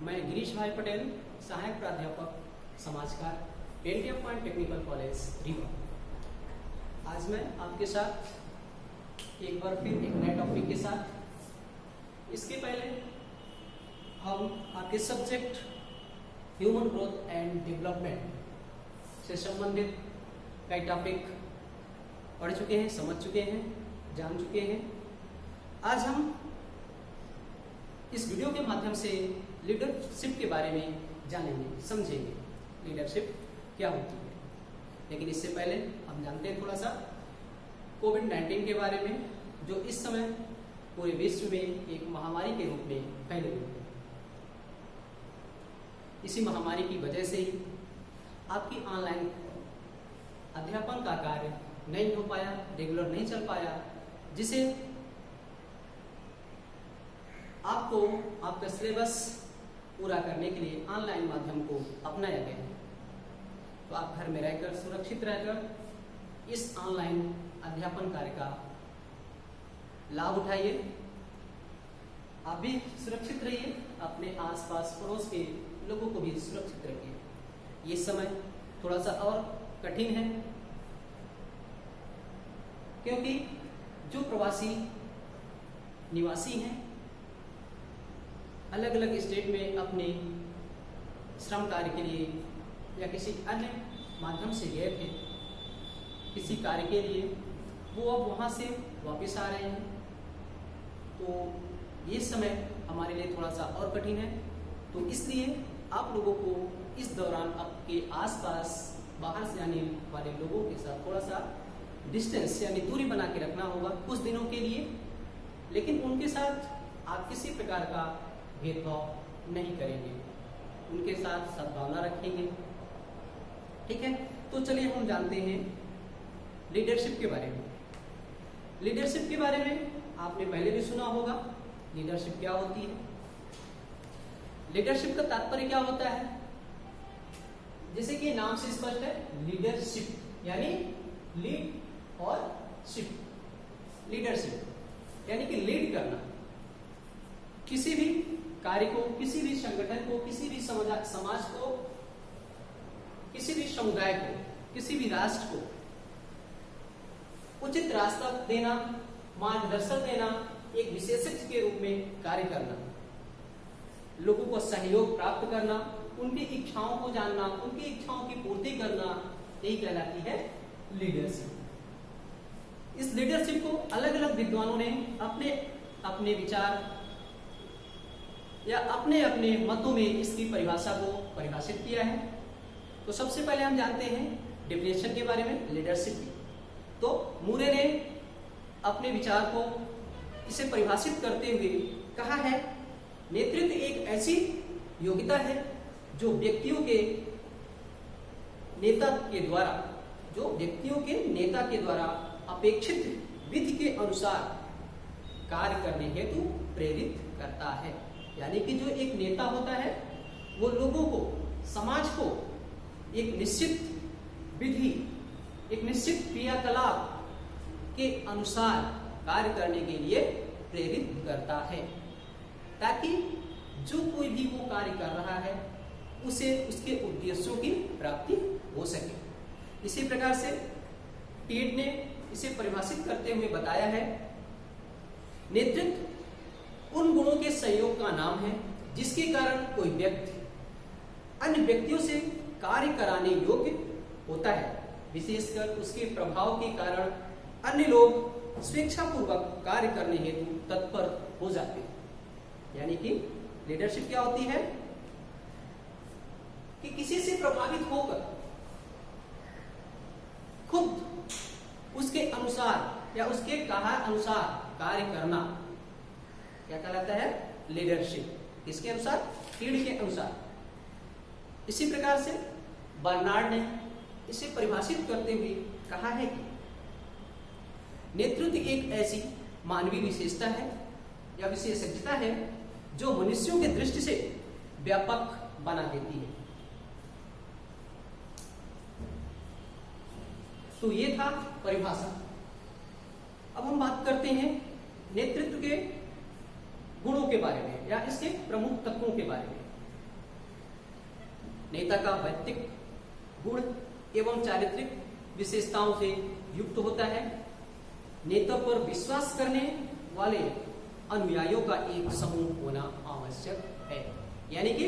मैं गिरीश भाई पटेल, सहायक प्राध्यापक समाजकार, pentium point technical college Rewa. आज मैं आपके साथ एक बार फिर एक नए टॉपिक के साथ, इसके पहले हम आपके subject human growth and development से संबंधित कई टॉपिक पढ़ चुके हैं, समझ चुके हैं, जान चुके हैं। आज हम इस वीडियो के माध्यम से लीडरशिप के बारे में जानेंगे, समझेंगे लीडरशिप क्या होती है। लेकिन इससे पहले हम जानते हैं थोड़ा सा कोविड-19 के बारे में, जो इस समय पूरे विश्व में एक महामारी के रूप में फैली हुई है। इसी महामारी की वजह से ही आपकी ऑनलाइन अध्यापन का कार्य नहीं हो पाया, रेगुलर नहीं चल पाया, जिसे आपको आपका सिलेबस पूरा करने के लिए ऑनलाइन माध्यम को अपनाया गया है। तो आप घर में रहकर, सुरक्षित रहकर इस ऑनलाइन अध्यापन कार्य का लाभ उठाइए। आप भी सुरक्षित रहिए, अपने आसपास पड़ोस के लोगों को भी सुरक्षित रखिए। ये समय थोड़ा सा और कठिन है, क्योंकि जो प्रवासी निवासी हैं, अलग अलग स्टेट में अपने श्रम कार्य के लिए या किसी अन्य माध्यम से गए थे किसी कार्य के लिए, वो अब वहाँ से वापस आ रहे हैं। तो ये समय हमारे लिए थोड़ा सा और कठिन है। तो इसलिए आप लोगों को इस दौरान आपके आसपास बाहर से आने वाले लोगों के साथ थोड़ा सा डिस्टेंस यानी दूरी बना के रखना होगा कुछ दिनों के लिए। लेकिन उनके साथ आप किसी प्रकार का भेदभाव नहीं करेंगे, उनके साथ सद्भावना रखेंगे। ठीक है, तो चलिए हम जानते हैं लीडरशिप के बारे में। लीडरशिप के बारे में आपने पहले भी सुना होगा, लीडरशिप क्या होती है। लीडरशिप का तात्पर्य क्या होता है, जैसे कि नाम से स्पष्ट है, लीडरशिप यानी लीड और शिप। लीडरशिप यानी कि लीड करना, किसी भी कार्य को, किसी भी संगठन को, किसी भी समाज को, किसी भी समुदाय को, किसी भी राष्ट्र को उचित रास्ता देना, मार्गदर्शन देना, एक विशेषज्ञ के रूप में कार्य करना, लोगों को सहयोग प्राप्त करना, उनकी इच्छाओं को जानना, उनकी इच्छाओं की पूर्ति करना, यही कहलाती है लीडरशिप। इस लीडरशिप को अलग अलग विद्वानों ने अपने अपने विचार या अपने अपने मतों में इसकी परिभाषा को परिभाषित किया है। तो सबसे पहले हम जानते हैं डेफिनेशन के बारे में लीडरशिप की। तो मूरे ने अपने विचार को इसे परिभाषित करते हुए कहा है, नेतृत्व एक ऐसी योग्यता है जो व्यक्तियों के नेता के द्वारा अपेक्षित विधि के अनुसार कार्य करने हेतु प्रेरित करता है। यानी कि जो एक नेता होता है, वो लोगों को, समाज को एक निश्चित विधि, एक निश्चित क्रियाकलाप के अनुसार कार्य करने के लिए प्रेरित करता है, ताकि जो कोई भी वो कार्य कर रहा है उसे उसके उद्देश्यों की प्राप्ति हो सके। इसी प्रकार से टीड ने इसे परिभाषित करते हुए बताया है, नेतृत्व उन गुणों के संयोग का नाम है जिसके कारण कोई व्यक्ति अन्य व्यक्तियों से कार्य कराने योग्य होता है, विशेषकर उसके प्रभाव के कारण अन्य लोग स्वेच्छापूर्वक कार्य करने हेतु तत्पर हो जाते हैं। यानी कि लीडरशिप क्या होती है कि किसी से प्रभावित होकर खुद उसके अनुसार या उसके कहा अनुसार कार्य करना क्या कहलाता है, लीडरशिप। किसके अनुसार, टीड के अनुसार। इसी प्रकार से बर्नार्ड ने इसे परिभाषित करते हुए कहा है कि नेतृत्व एक ऐसी मानवीय विशेषता है या विशेषज्ञता है जो मनुष्यों की दृष्टि से व्यापक बना देती है। तो ये था परिभाषा। अब हम बात करते हैं नेतृत्व के गुणों के बारे में या इसके प्रमुख तत्वों के बारे में। नेता का व्यक्तित्व गुण एवं चारित्रिक विशेषताओं से युक्त होता है। नेता पर विश्वास करने वाले अनुयायियों का एक समूह होना आवश्यक है। यानी कि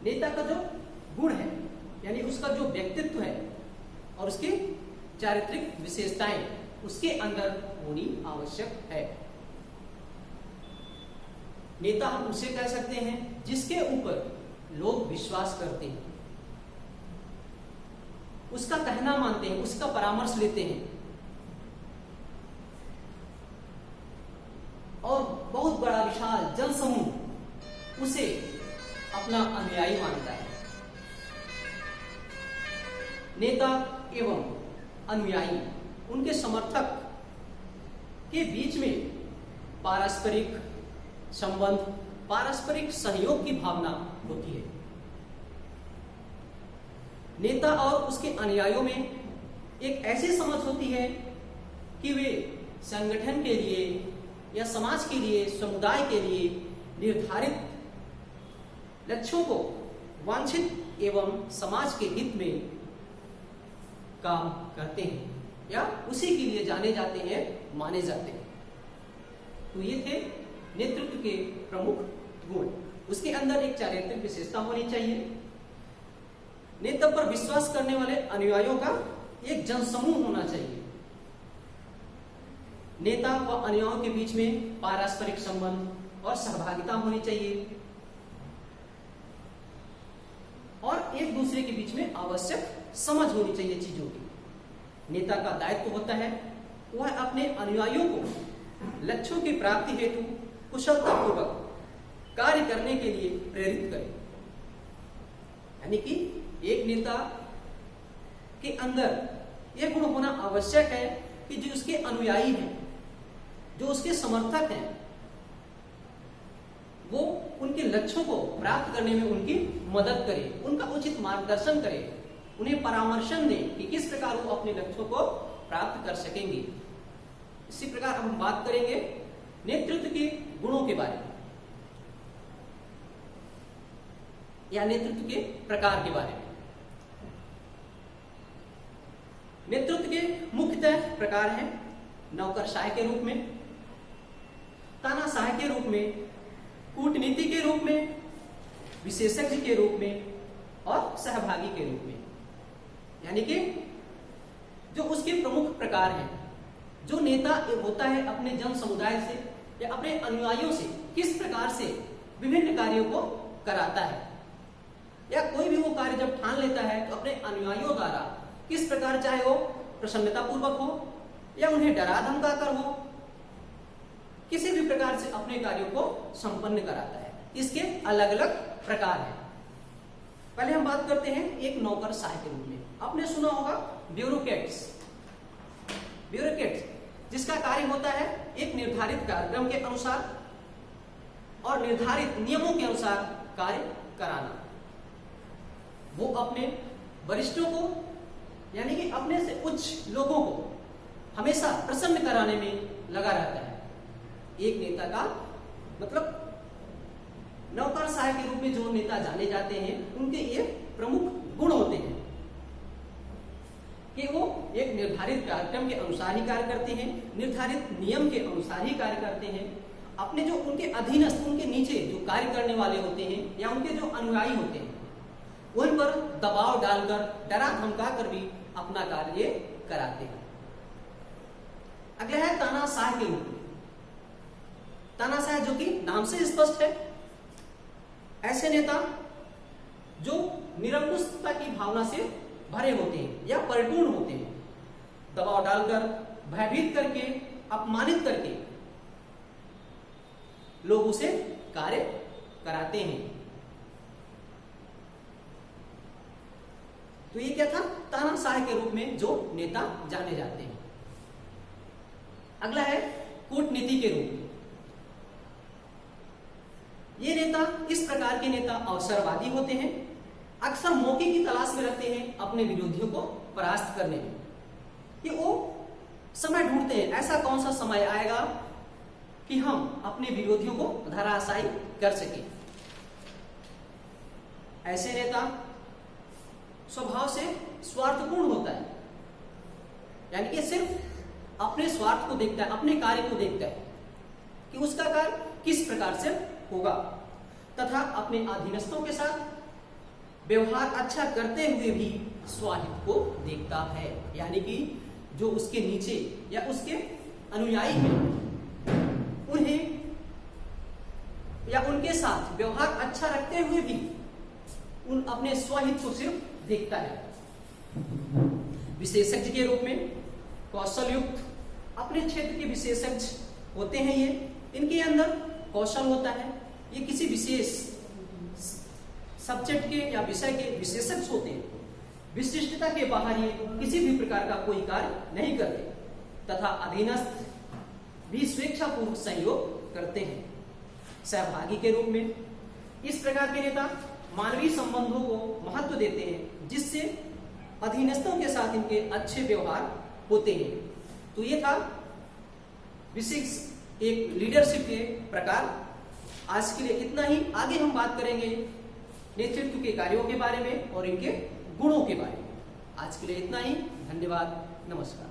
नेता का जो गुण है, यानी उसका जो व्यक्तित्व है और उसके चारित्रिक विशेषताएं उसके अंदर होनी आवश्यक है। नेता हम उसे कह सकते हैं जिसके ऊपर लोग विश्वास करते हैं, उसका कहना मानते हैं, उसका परामर्श लेते हैं और बहुत बड़ा विशाल जनसमूह उसे अपना अनुयायी मानता है। नेता एवं अनुयायी, उनके समर्थक के बीच में पारस्परिक संबंध, पारस्परिक सहयोग की भावना होती है। नेता और उसके अनुयायियों में एक ऐसी समझ होती है कि वे संगठन के लिए या समाज के लिए, समुदाय के लिए निर्धारित लक्ष्यों को वांछित एवं समाज के हित में काम करते हैं या उसी के लिए जाने जाते हैं, माने जाते हैं। तो ये थे नेतृत्व के प्रमुख गुण। उसके अंदर एक चारित्रिक विशेषता होनी चाहिए। नेता पर विश्वास करने वाले अनुयायियों का एक जनसमूह होना चाहिए। नेता व अनुयायियों के बीच में पारस्परिक संबंध और सहभागिता होनी चाहिए और एक दूसरे के बीच में आवश्यक समझ होनी चाहिए चीजों की। नेता का दायित्व होता है वह अपने अनुयायियों को लक्ष्यों की प्राप्ति हेतु कुशलतापूर्वक कार्य करने के लिए प्रेरित करे। यानी कि एक नेता के अंदर यह गुण होना आवश्यक है कि जो उसके अनुयायी हैं, जो उसके समर्थक हैं, वो उनके लक्ष्यों को प्राप्त करने में उनकी मदद करे, उनका उचित मार्गदर्शन करे, उन्हें परामर्शन दे कि किस प्रकार वो अपने लक्ष्यों को प्राप्त कर सकेंगे। इसी प्रकार हम बात करेंगे नेतृत्व के गुणों के बारे में या नेतृत्व के प्रकार के बारे में। नेतृत्व के मुख्यतः प्रकार हैं नौकरशाह के रूप में, तानाशाह के रूप में, कूटनीति के रूप में, विशेषज्ञ के रूप में और सहभागी के रूप में। यानी कि जो उसके प्रमुख प्रकार हैं, जो नेता होता है अपने जन समुदाय से या अपने अनुयायियों से किस प्रकार से विभिन्न कार्यों को कराता है, या कोई भी वो कार्य जब ठान लेता है तो अपने अनुयायियों द्वारा किस प्रकार, चाहे वो प्रसन्नता पूर्वक हो या उन्हें डरा धमका कर हो, किसी भी प्रकार से अपने कार्यों को संपन्न कराता है। इसके अलग अलग प्रकार हैं। पहले हम बात करते हैं एक नौकरशाह के रूप में। आपने सुना होगा ब्यूरोक्रेट्स, जिसका कार्य होता है एक निर्धारित कार्यक्रम के अनुसार और निर्धारित नियमों के अनुसार कार्य कराना। वो अपने वरिष्ठों को, यानी कि अपने से उच्च लोगों को हमेशा प्रसन्न कराने में लगा रहता है। एक नेता का मतलब नौकरशाह के रूप में जो नेता जाने जाते हैं, उनके ये प्रमुख गुण होते हैं कि वो एक निर्धारित कार्यक्रम के अनुसार ही कार्य करते हैं, निर्धारित नियम के अनुसार ही कार्य करते हैं। अपने जो उनके अधीनस्थ, उनके नीचे जो कार्य करने वाले होते हैं या उनके जो अनुयायी होते हैं, उन पर दबाव डालकर, डरा धमका कर भी अपना कार्य कराते हैं। अगला है तानाशाह के रूप में। तानाशाह जो कि नाम से स्पष्ट है, ऐसे नेता जो निरंकुशता की भावना से भरे होते हैं या परिपूर्ण होते हैं, दबाव डालकर, भयभीत करके, अपमानित करके लोगों से कार्य कराते हैं। तो ये क्या था? तानाशाह के रूप में जो नेता जाने जाते हैं। अगला है कूटनीति के रूप में। ये नेता, इस प्रकार के नेता अवसरवादी होते हैं, अक्सर मौके की तलाश में रहते हैं अपने विरोधियों को परास्त करने में। कि वो समय ढूंढते हैं, ऐसा कौन सा समय आएगा कि हम अपने विरोधियों को धराशायी कर सकें। ऐसे नेता स्वभाव से स्वार्थपूर्ण होता है, यानी कि सिर्फ अपने स्वार्थ को देखता है, अपने कार्य को देखता है कि उसका कार्य किस प्रकार से होगा, तथा अपने अधीनस्थों के साथ व्यवहार अच्छा करते हुए भी स्वाहित को देखता है, यानी कि जो उसके नीचे या उसके अनुयायी हैं उन्हें या उनके साथ व्यवहार अच्छा रखते हुए भी उन अपने स्वहित को सिर्फ देखता है। विशेषज्ञ के रूप में कौशल युक्त अपने क्षेत्र के विशेषज्ञ होते हैं। ये इनके अंदर कौशल होता है, ये किसी विशेष सब्जेक्ट के या विषय के विशेषज्ञ होते हैं। विशिष्टता के बाहर ये किसी भी प्रकार का कोई कार्य नहीं करते तथा अधीनस्थ भी स्वेच्छापूर्वक सहयोग करते हैं। सहभागी के रूप में इस प्रकार के नेता मानवीय संबंधों को महत्व देते हैं, जिससे अधीनस्थों के साथ इनके अच्छे व्यवहार होते हैं। तो ये था विशेष एक लीडरशिप के प्रकार। आज के लिए इतना ही। आगे हम बात करेंगे नेतृत्व के कार्यों के बारे में और इनके गुणों के बारे में। आज के लिए इतना ही। धन्यवाद। नमस्कार।